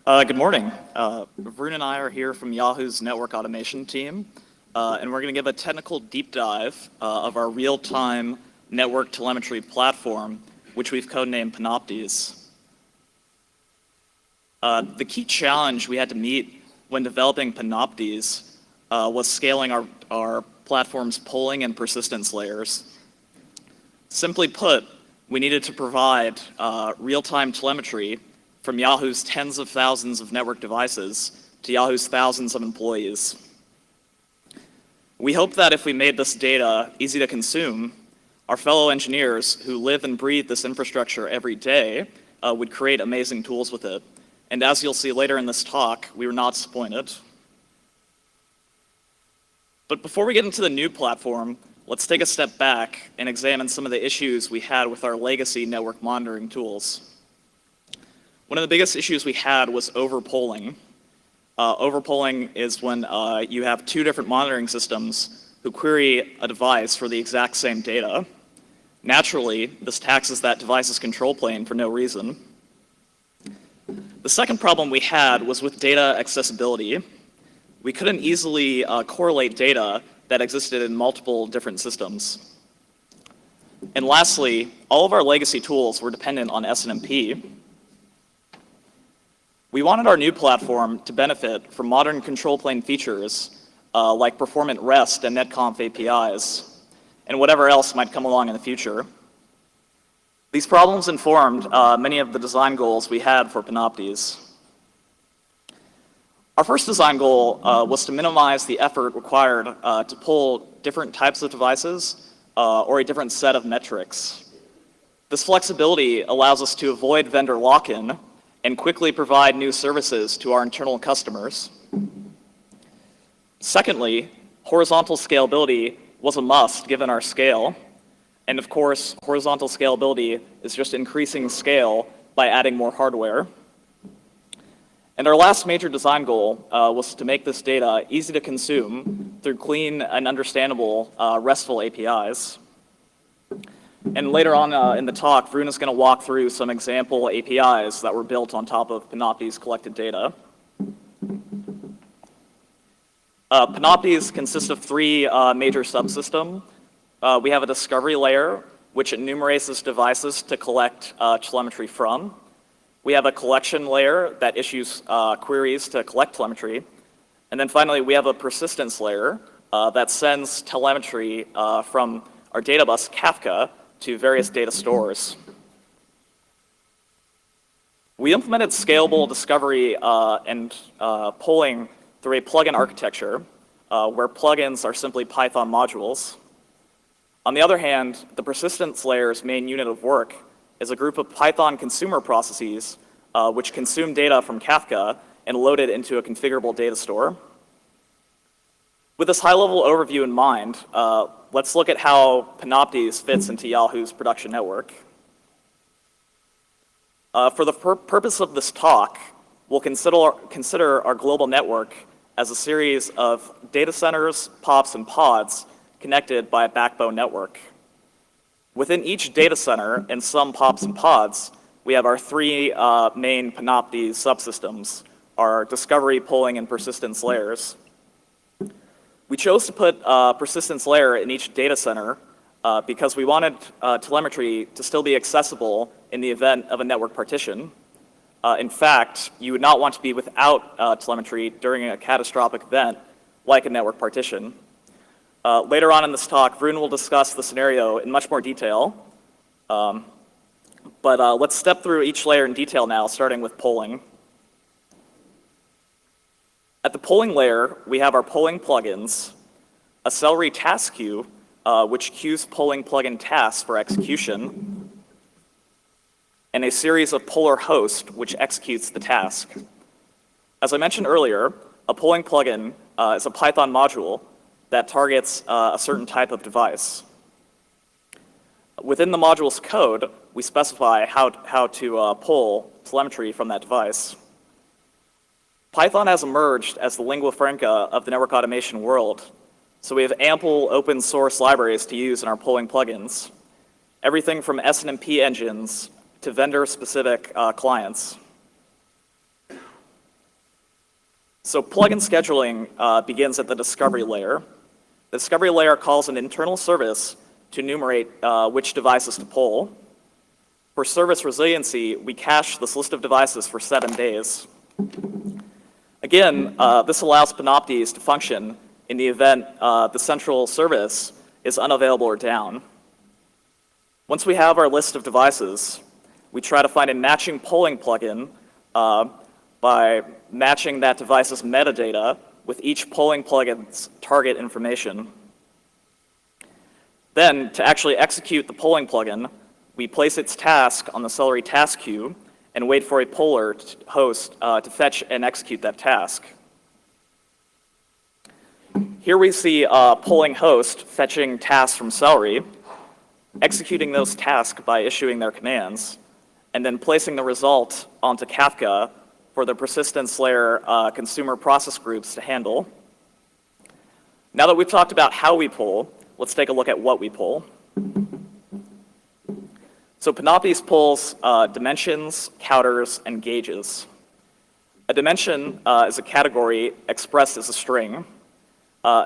Good morning. Varun and I are here from Yahoo's network automation team, and we're going to give a technical deep dive of our real-time network telemetry platform, which we've codenamed Panoptes. The key challenge we had to meet when developing Panoptes was scaling our platform's polling and persistence layers. Simply put, we needed to provide real-time telemetry from Yahoo's tens of thousands of network devices to Yahoo's thousands of employees. We hope that if we made this data easy to consume, our fellow engineers who live and breathe this infrastructure every day would create amazing tools with it. And as you'll see later in this talk, we were not disappointed. But before we get into the new platform, let's take a step back and examine some of the issues we had with our legacy network monitoring tools. One of the biggest issues we had was overpolling. Overpolling is when you have two different monitoring systems who query a device for the exact same data. Naturally, this taxes that device's control plane for no reason. The second problem we had was with data accessibility. We couldn't easily correlate data that existed in multiple different systems. And lastly, all of our legacy tools were dependent on SNMP. We wanted our new platform to benefit from modern control plane features like performant REST and netconf APIs, and whatever else might come along in the future. These problems informed many of the design goals we had for Panoptes. Our first design goal was to minimize the effort required to pull different types of devices or a different set of metrics. This flexibility allows us to avoid vendor lock-in and quickly provide new services to our internal customers. Secondly, horizontal scalability was a must given our scale. And of course, horizontal scalability is just increasing scale by adding more hardware. And our last major design goal was to make this data easy to consume through clean and understandable RESTful APIs. And later on in the talk, Varun is going to walk through some example APIs that were built on top of Panoptes' collected data. Panoptes consists of three major subsystems. We have a discovery layer, which enumerates devices to collect telemetry from. We have a collection layer that issues queries to collect telemetry. And then finally, we have a persistence layer that sends telemetry from our data bus, Kafka, to various data stores. We implemented scalable discovery and polling through a plugin architecture where plugins are simply Python modules. On the other hand, the persistence layer's main unit of work is a group of Python consumer processes which consume data from Kafka and load it into a configurable data store. With this high-level overview in mind, let's look at how Panoptes fits into Yahoo's production network. For the purpose of this talk, we'll consider our global network as a series of data centers, POPs, and pods connected by a backbone network. Within each data center and some POPs and pods, we have our three main Panoptes subsystems, our discovery, polling, and persistence layers. We chose to put a persistence layer in each data center because we wanted telemetry to still be accessible in the event of a network partition. In fact, you would not want to be without telemetry during a catastrophic event like a network partition. Later on in this talk, Varun will discuss the scenario in much more detail. But let's step through each layer in detail now, starting with polling. At the polling layer, we have our polling plugins, a Celery task queue, which queues polling plugin tasks for execution, and a series of poller hosts, which executes the task. As I mentioned earlier, a polling plugin is a Python module that targets a certain type of device. Within the module's code, we specify how to pull telemetry from that device. Python has emerged as the lingua franca of the network automation world, so we have ample open source libraries to use in our polling plugins, everything from SNMP engines to vendor-specific clients. So plugin scheduling begins at the discovery layer. The discovery layer calls an internal service to enumerate which devices to pull. For service resiliency, we cache this list of devices for 7 days. Again, this allows Panoptes to function in the event the central service is unavailable or down. Once we have our list of devices, we try to find a matching polling plugin by matching that device's metadata with each polling plugin's target information. Then, to actually execute the polling plugin, we place its task on the Celery task queue and wait for a poller host to fetch and execute that task. Here we see a polling host fetching tasks from Celery, executing those tasks by issuing their commands, and then placing the result onto Kafka for the persistence layer consumer process groups to handle. Now that we've talked about how we pull, let's take a look at what we pull. So Panoptes pulls dimensions, counters, and gauges. A dimension is a category expressed as a string.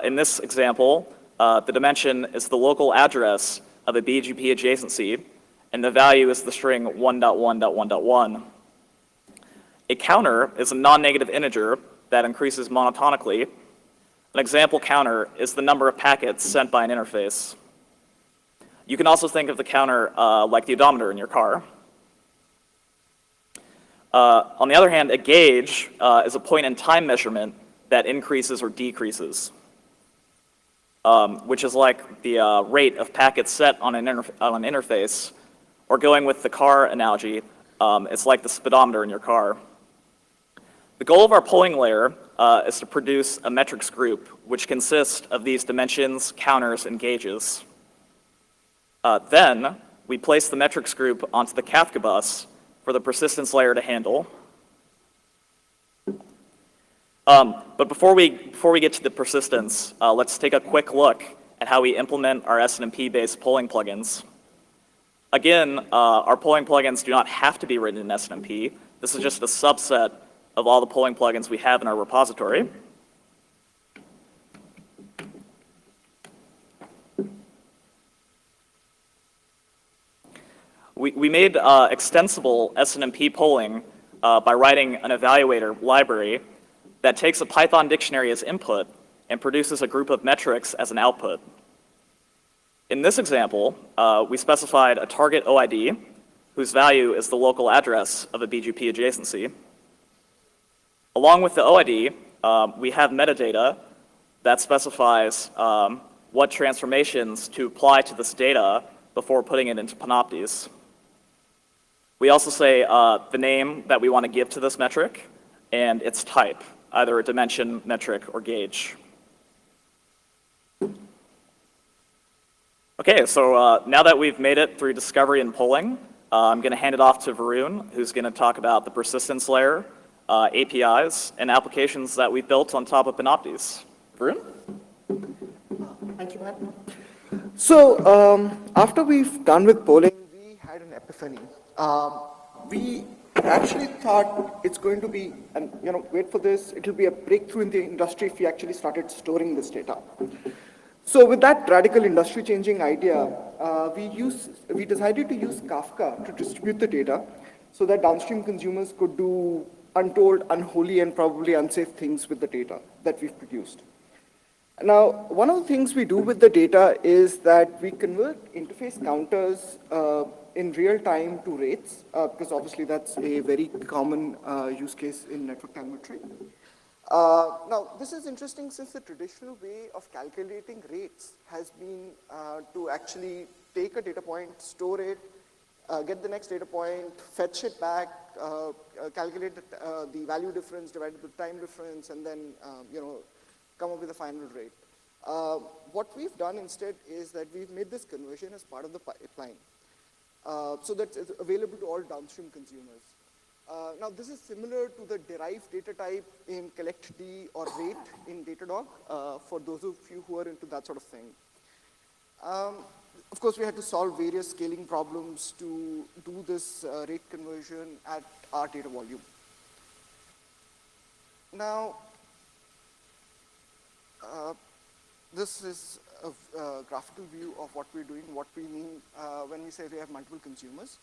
In this example, the dimension is the local address of a BGP adjacency, and the value is the string 1.1.1.1. A counter is a non-negative integer that increases monotonically. An example counter is the number of packets sent by an interface. You can also think of the counter like the odometer in your car. On the other hand, a gauge is a point-in-time measurement that increases or decreases, which is like the rate of packets set on an interface, or going with the car analogy, it's like the speedometer in your car. The goal of our polling layer is to produce a metrics group, which consists of these dimensions, counters, and gauges. Then, we place the metrics group onto the Kafka bus for the persistence layer to handle. But before we get to the persistence, let's take a quick look at how we implement our SNMP-based polling plugins. Again, our polling plugins do not have to be written in SNMP. This is just a subset of all the polling plugins we have in our repository. We made extensible SNMP polling by writing an evaluator library that takes a Python dictionary as input and produces a group of metrics as an output. In this example, we specified a target OID, whose value is the local address of a BGP adjacency. Along with the OID, we have metadata that specifies what transformations to apply to this data before putting it into Panoptes. We also say the name that we want to give to this metric and its type, either a dimension, metric, or gauge. Okay, so now that we've made it through discovery and polling, I'm going to hand it off to Varun, who's going to talk about the persistence layer, APIs, and applications that we've built on top of Panoptes. Varun? Thank you, Matt. So after we've done with polling, we had an epiphany. We actually thought it's going to be, and wait for this, it'll be a breakthrough in the industry if we actually started storing this data. So with that radical industry-changing idea, we decided to use Kafka to distribute the data so that downstream consumers could do untold, unholy, and probably unsafe things with the data that we've produced. Now, one of the things we do with the data is that we convert interface counters in real time to rates, because obviously that's a very common use case in network telemetry. Now, this is interesting since the traditional way of calculating rates has been to actually take a data point, store it, get the next data point, fetch it back, calculate the value difference divided by the time difference, and then come up with a final rate. What we've done instead is that we've made this conversion as part of the pipeline, so that it's available to all downstream consumers. Now, this is similar to the derived data type in collectD or rate in Datadog, for those of you who are into that sort of thing. Of course, we had to solve various scaling problems to do this rate conversion at our data volume. Now, uh, this is a graphical view of what we're doing, what we mean when we say we have multiple consumers.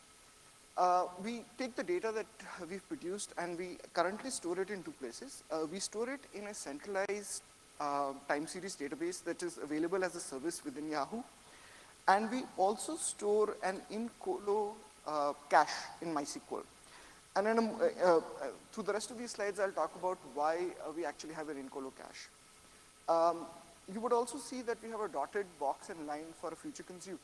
We take the data that we've produced and we currently store it in two places. We store it in a centralized time series database that is available as a service within Yahoo. And we also store an in-colo cache in MySQL. And then through the rest of these slides, I'll talk about why we actually have an in-colo cache. You would also see that we have a dotted box and line for a future consumer.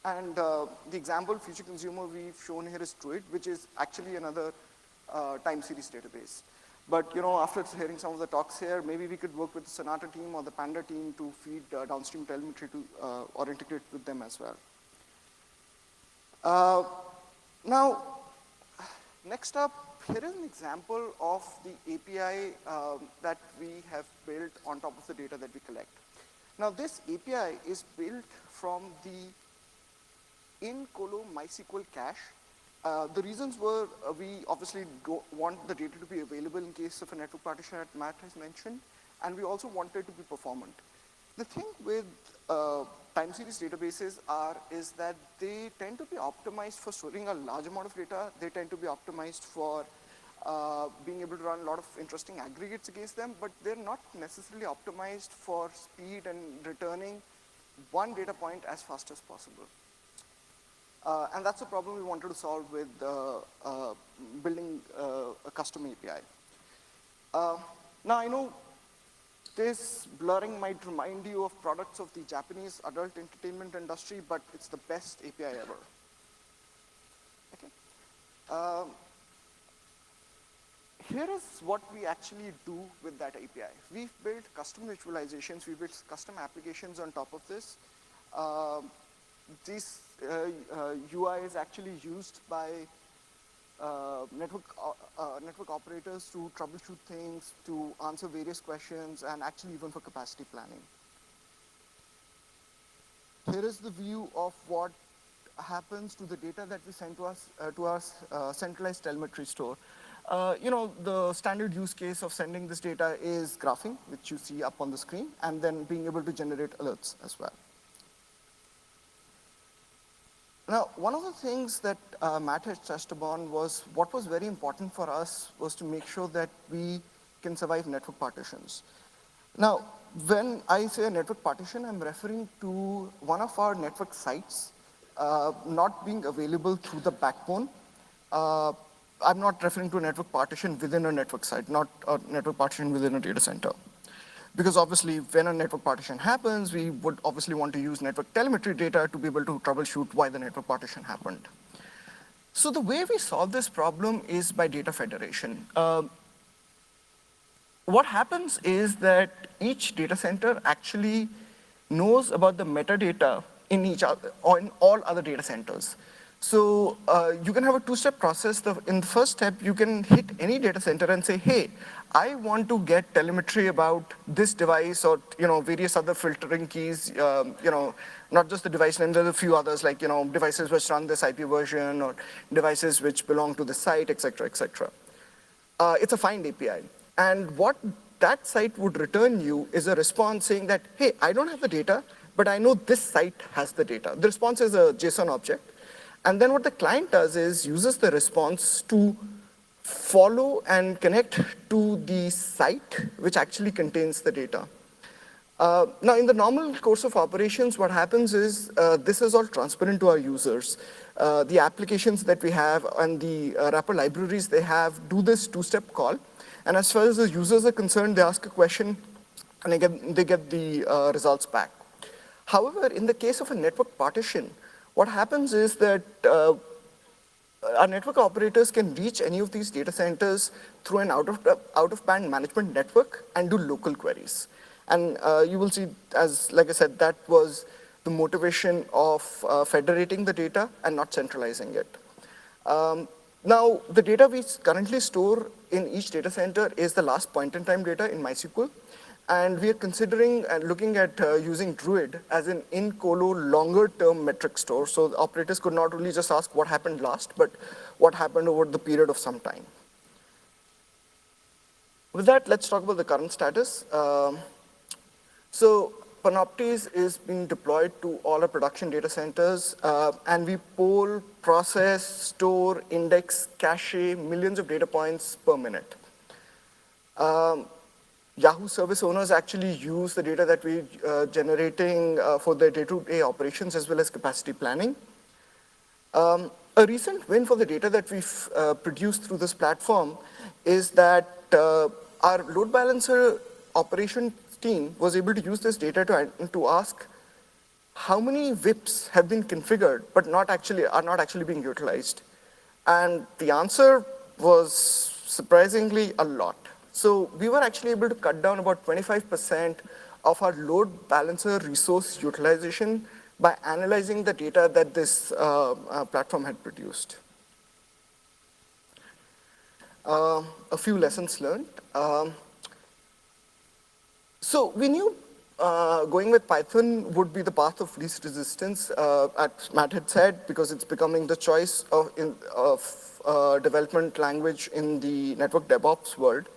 And the example future consumer we've shown here is Druid, which is actually another time series database. But after hearing some of the talks here, maybe we could work with the Sonata team or the Panda team to feed downstream telemetry to, or integrate with them as well. Now, next up, here is an example of the API that we have built on top of the data that we collect. Now, this API is built from the in-colo MySQL cache. The reasons were we obviously want the data to be available in case of a network partition that Matt has mentioned, and we also want it to be performant. The thing with time series databases is that they tend to be optimized for storing a large amount of data. They tend to be optimized for being able to run a lot of interesting aggregates against them, but they're not necessarily optimized for speed and returning one data point as fast as possible. And that's a problem we wanted to solve with building a custom API. Now, I know this blurring might remind you of products of the Japanese adult entertainment industry, but it's the best API ever. Okay. Here is what we actually do with that API. We've built custom visualizations, we built custom applications on top of this. This UI is actually used by network operators to troubleshoot things, to answer various questions, and actually even for capacity planning. Here is the view of what happens to the data that we send to our centralized telemetry store. The standard use case of sending this data is graphing, which you see up on the screen, and then being able to generate alerts as well. Now, one of the things that Matt has touched upon was what was very important for us was to make sure that we can survive network partitions. Now, when I say a network partition, I'm referring to one of our network sites not being available through the backbone. I'm not referring to a network partition within a network site, not a network partition within a data center. Because obviously, when a network partition happens, we would obviously want to use network telemetry data to be able to troubleshoot why the network partition happened. So the way we solve this problem is by data federation. What happens is that each data center actually knows about the metadata in all other data centers. So you can have a two-step process. In the first step, you can hit any data center and say, hey, I want to get telemetry about this device or various other filtering keys, not just the device name, there's a few others like devices which run this IP version or devices which belong to the site, et cetera, et cetera. It's a find API. And what that site would return you is a response saying that, hey, I don't have the data, but I know this site has the data. The response is a JSON object. And then what the client does is uses the response to follow and connect to the site which actually contains the data. Now, in the normal course of operations, what happens is this is all transparent to our users. The applications that we have and the wrapper libraries they have do this two-step call. And as far as the users are concerned, they ask a question and they get the results back. However, in the case of a network partition, what happens is that our network operators can reach any of these data centers through an out-of-band management network and do local queries. And you will see, like I said, that was the motivation of federating the data and not centralizing it. Now, the data we currently store in each data center is the last point-in-time data in MySQL. And we are considering and looking at using Druid as an in-colo longer-term metric store. So the operators could not only just ask what happened last, but what happened over the period of some time. With that, let's talk about the current status. So Panoptes is being deployed to all our production data centers, and we poll, process, store, index, cache millions of data points per minute. Yahoo service owners actually use the data that we're generating for their day-to-day operations as well as capacity planning. A recent win for the data that we've produced through this platform is that our load balancer operation team was able to use this data to ask how many VIPs have been configured but are not actually being utilized. And the answer was surprisingly a lot. So we were actually able to cut down about 25% of our load balancer resource utilization by analyzing the data that this platform had produced. A few lessons learned. So we knew going with Python would be the path of least resistance, as Matt had said, because it's becoming the choice of development language in the network DevOps world.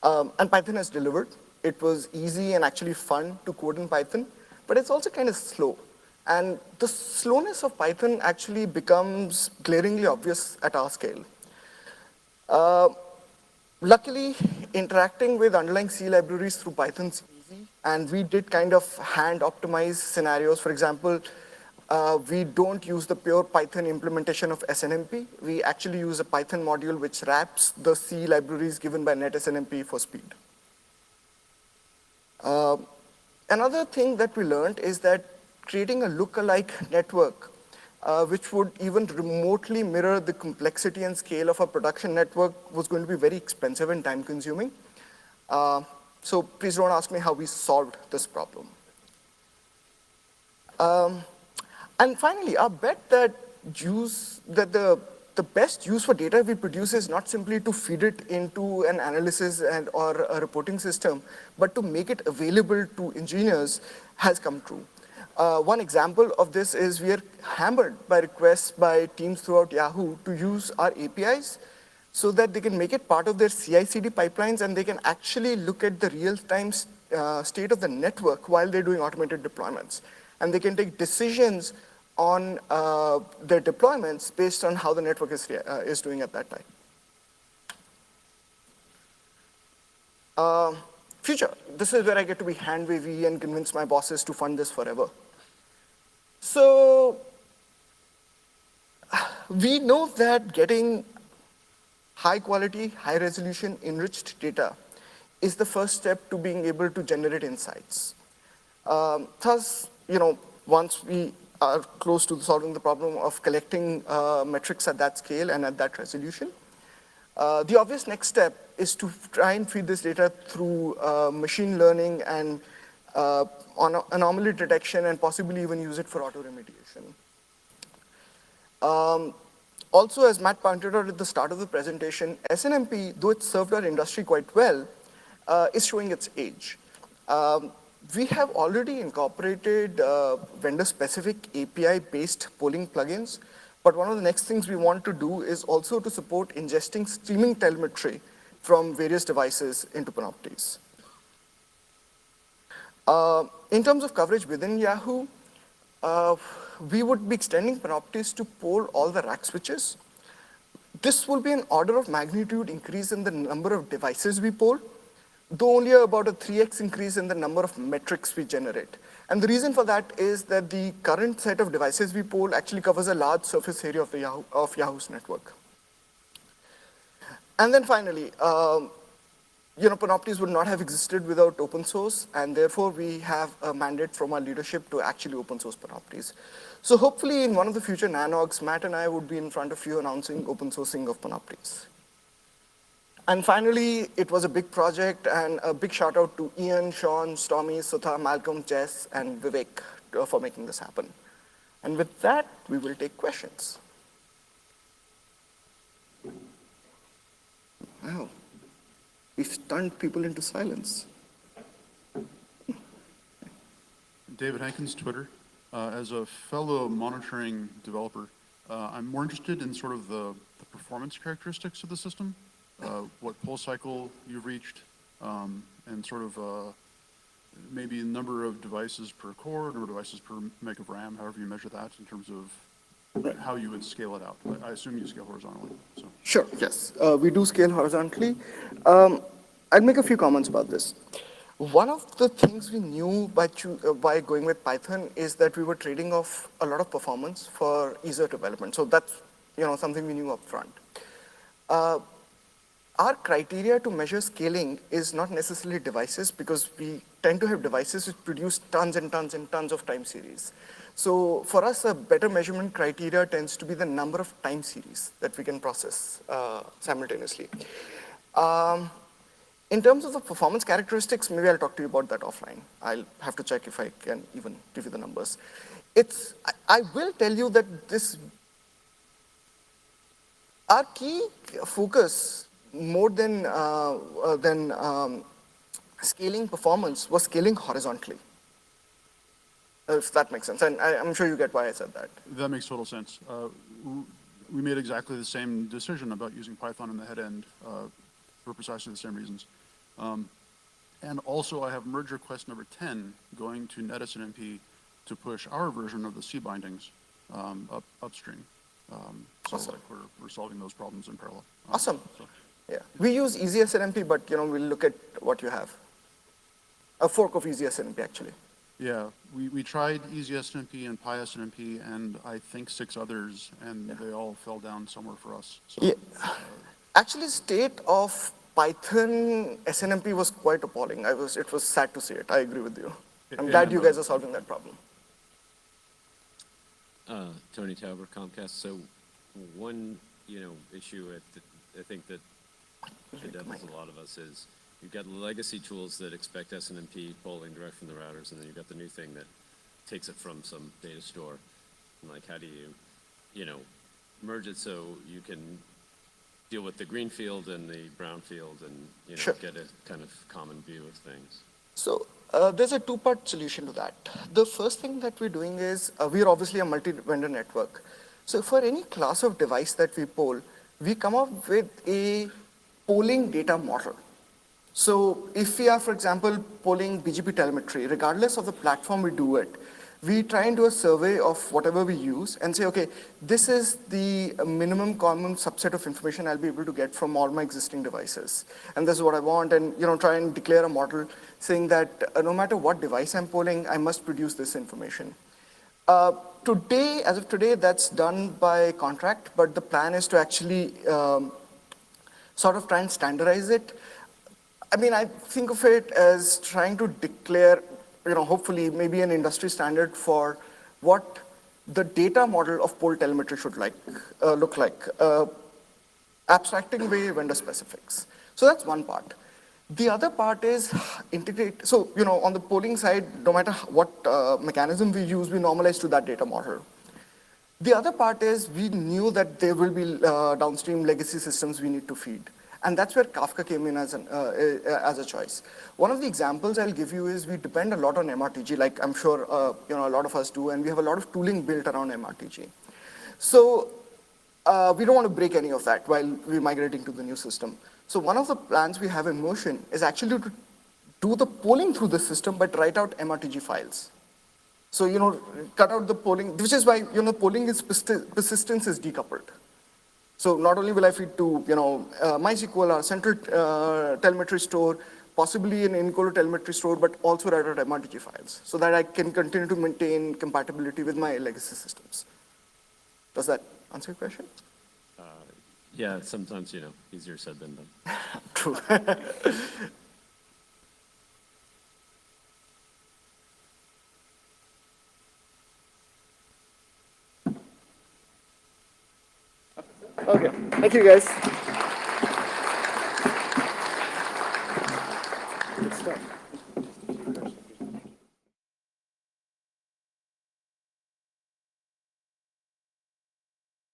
And Python has delivered. It was easy and actually fun to code in Python, but it's also kind of slow. And the slowness of Python actually becomes glaringly obvious at our scale. Luckily, interacting with underlying C libraries through Python's easy, and we did kind of hand optimize scenarios. For example, we don't use the pure Python implementation of SNMP. We actually use a Python module which wraps the C libraries given by NetSNMP for speed. Another thing that we learned is that creating a look-alike network, which would even remotely mirror the complexity and scale of a production network, was going to be very expensive and time-consuming. So please don't ask me how we solved this problem. And finally, our bet that the best use for data we produce is not simply to feed it into an analysis or a reporting system, but to make it available to engineers has come true. One example of this is we are hammered by requests by teams throughout Yahoo to use our APIs so that they can make it part of their CI/CD pipelines and they can actually look at the real-time state of the network while they're doing automated deployments. And they can take decisions on their deployments based on how the network is doing at that time. Future, this is where I get to be hand-wavy and convince my bosses to fund this forever. So we know that getting high quality, high resolution, enriched data is the first step to being able to generate insights. Thus, once we are close to solving the problem of collecting metrics at that scale and at that resolution, the obvious next step is to try and feed this data through machine learning and anomaly detection and possibly even use it for auto-remediation. Also, as Matt pointed out at the start of the presentation, SNMP, though it served our industry quite well, is showing its age. We have already incorporated vendor-specific API-based polling plugins, but one of the next things we want to do is also to support ingesting streaming telemetry from various devices into Panoptes. In terms of coverage within Yahoo, we would be extending Panoptes to poll all the rack switches. This will be an order of magnitude increase in the number of devices we poll, though only about a 3x increase in the number of metrics we generate. And the reason for that is that the current set of devices we poll actually covers a large surface area of Yahoo's network. And then finally, Panoptes would not have existed without open source, and therefore we have a mandate from our leadership to actually open source Panoptes. So hopefully in one of the future NANOGs, Matt and I would be in front of you announcing open sourcing of Panoptes. And finally, it was a big project, and a big shout out to Ian, Sean, Stormy, Sutha, Malcolm, Jess, and Vivek for making this happen. And with that, we will take questions. Wow. We stunned people into silence. David Hankins, Twitter. As a fellow monitoring developer, I'm more interested in sort of the performance characteristics of the system, what pulse cycle you've reached, and sort of maybe number of devices per core, number of devices per meg of RAM, however you measure that in terms of how you would scale it out. I assume you scale horizontally, so. Sure, yes. We do scale horizontally. I'll make a few comments about this. One of the things we knew by going with Python is that we were trading off a lot of performance for easier development. So that's something we knew up front. Our criteria to measure scaling is not necessarily devices, because we tend to have devices which produce tons and tons and tons of time series. So for us, a better measurement criteria tends to be the number of time series that we can process simultaneously. In terms of the performance characteristics, maybe I'll talk to you about that offline. I'll have to check if I can even give you the numbers. I will tell you that our key focus, more than scaling performance, was scaling horizontally, if that makes sense. And I'm sure you get why I said that. That makes total sense. We made exactly the same decision about using Python in the head end for precisely the same reasons. And also, I have merge request number 10 going to NetSNMP to push our version of the C bindings upstream. Awesome. We're solving those problems in parallel. Awesome. Yeah. We use EasySNMP, but we'll look at what you have. A fork of EasySNMP, actually. Yeah, we tried EasySNMP and PySNMP and I think 6 others, and they all fell down somewhere for us. So, yeah. Actually, state of Python SNMP was quite appalling. It was sad to see it. I agree with you. I'm glad you guys are solving that problem. Tony Tauber, Comcast. So one, issue I think that bedevils a lot of us is you've got legacy tools that expect SNMP polling direct from the routers, and then you've got the new thing that takes it from some data store. And like, how do you, merge it so you can deal with the green field and the brown field and, Sure. get a kind of common view of things? So there's a two-part solution to that. The first thing that we're doing is we're obviously a multi-vendor network. So for any class of device that we poll, we come up with a polling data model. So if we are, for example, polling BGP telemetry, regardless of the platform we do it, we try and do a survey of whatever we use and say, okay, this is the minimum common subset of information I'll be able to get from all my existing devices. And this is what I want, and try and declare a model saying that no matter what device I'm polling, I must produce this information. Today, as of today, that's done by contract, but the plan is to actually sort of try and standardize it. I mean, I think of it as trying to declare, hopefully maybe an industry standard for what the data model of poll telemetry should look like, abstracting away vendor specifics. So that's one part. The other part is integrate. So, on the polling side, no matter what mechanism we use, we normalize to that data model. The other part is we knew that there will be downstream legacy systems we need to feed. And that's where Kafka came in as a choice. One of the examples I'll give you is we depend a lot on MRTG, like I'm sure a lot of us do, and we have a lot of tooling built around MRTG. So we don't want to break any of that while we're migrating to the new system. So one of the plans we have in motion is actually to do the polling through the system, but write out MRTG files. So, cut out the polling, which is why, polling is persistence is decoupled. So not only will I feed to, MySQL, our central telemetry store, possibly an in-core telemetry store, but also write out MRTG files so that I can continue to maintain compatibility with my legacy systems. Does that answer your question? Yeah, sometimes, easier said than done. True. Okay, thank you guys.